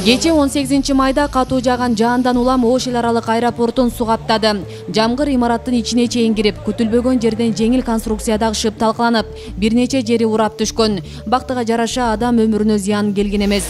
Кече 18 майда катуу жааган жаандан улам Ош эл аралык аэропортун суу каптады. Жамгыр имараттын ичине чейин кирип, күтүлбөгөн жерден жеңил конструкциядагы шып талкаланып, бир нече жери урап түшкөн. Бактыга жараша адам өмүрүнө зыян келген эмес.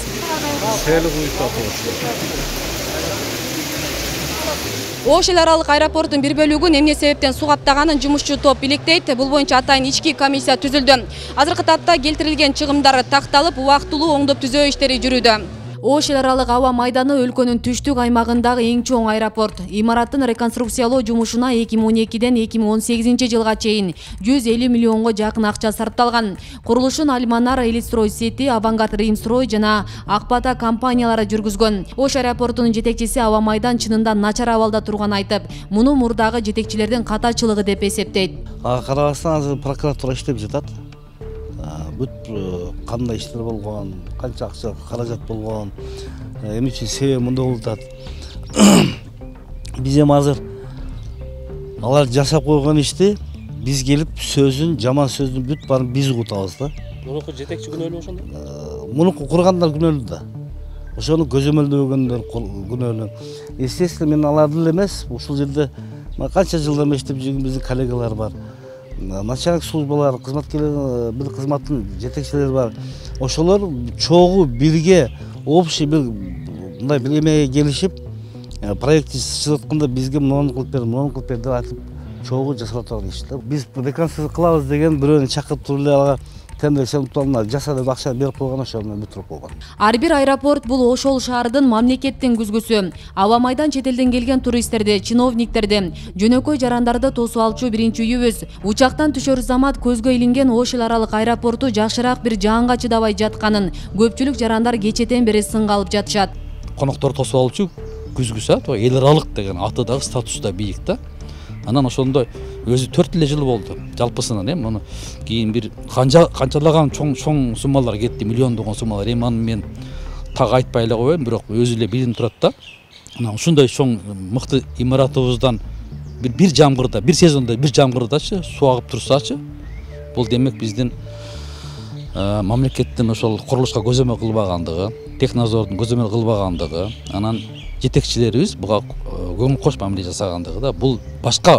Ош эл аралык аэропорттун бир бөлүгүн эмне себептен суу каптаганын жумушчу топ иликтейт. Бул боюнча атайын ички комиссия түзүлдү. Азыркы тапта келтирилген чыгымдар такталып, убактылуу оңдоп түзөө иштери жүрүүдө. Ош эл аралык аба майданы өлкөнүн түштүк аймагындагы эң чоң аэропорт. Имараттын реконструкциялоо жумушуна 2012ден 2018 жылга чейин 150 миллионго жакын акча сарпталган. Курулушун Альманар Элитстрой Сети, Авангард Римстрой жана Акбата компаниялары жүргүзгөн. Ош аэропортунун жетекчиси аба майдан чынында начар абалда турганын айтып, муну мурдагы жетекчилердин катачылыгы деп эсептейт. Карабастан азыр прокуратура иштеп жатат. Бүт кандай иштер болгон, канча акча каражат болгон, эмне үчүн себеби мындай болуп атат. Биз эми азыр алар жашап койгон ишти биз келип сөзүн, жаман сөздүн бүт баарын биз угутабыз да. Мунуку жетекчи күнөөлүү ошондо? Мунуку кургандар күнөөлүү да. Ошону көзөмөлдөгөндөр күнөөлүү. Естественно, мен аларды эле эмес, ушул жерде канча жылдан иштеп жүргөн биздин коллегалар бар. Начальник службалар, кызматкерлер, бир кызматтын жетекчилери бар. Ошолор чогуу бирге общий бир мындай бир эмеге келишип, проект чыгартканда бизге муну кылып бер деп айтып, чогуу жасап турган иш да. Биз реконструкция кылабыз деген бирөөнү чакырып туруп эле ага тендер сенупталына жаса деп акча берип койгон, ошону бүтүрүп койгон. Ар бир аэропорт бул ошол шаардын мамлекеттин күзгүсү. Аба майдан чет элден келген туристтерди, чиновниктерди, жөнөкөй жарандарды тосуп алчу биринчи үйүбүз. Учактан түшөр замат көзгө илинген Ош эл аралык аэропорту жакшыраак бир жаанга чыдабай жатканын көпчүлүк жарандар кечетен бери сынга алып жатышат. Конокторду тосуп алчу күзгүсү, эл аралык деген аты дагы статусу да бийик да. Анан ошондой өзү 4 эле жыл болду жалпысынан эми муну кийин бир канчалаган чоң суммалар кетти, миллиондогон суммалар. Эми аны мен так айтпай эле коеюн, бирок өзү эле билинип турат да. Анан ушундай чоң мыкты имаратыбыздан бир жамгырда, бир сезондо бир жамгырдачы суу агып турсачы, бул демек биздин мамлекеттин ошол курулушка көзөмөл кылбагандыгы, технадзордун көзөмөл кылбагандыгы, анан жетекчилерибиз буга көңүл кош мамиле жасагандыгы да. Бул башка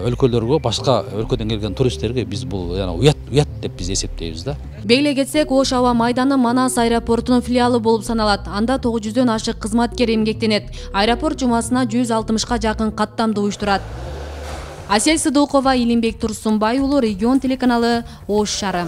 өлкөлөргө, башка өлкөдөн келген туристтерге биз бул уят деп биз эсептейбиз да. Беле кетсек, Ош аба майданы Манас аэропортунун филиалы болуп саналат. Анда 900дөн ашык кызматкер эмгектенет. Аэропорт жумасына 160га жакын каттамды уюштурат. Асель Сыдыкова, Илимбек Турсунбай уулу, Регион телеканалы, Ош шаары.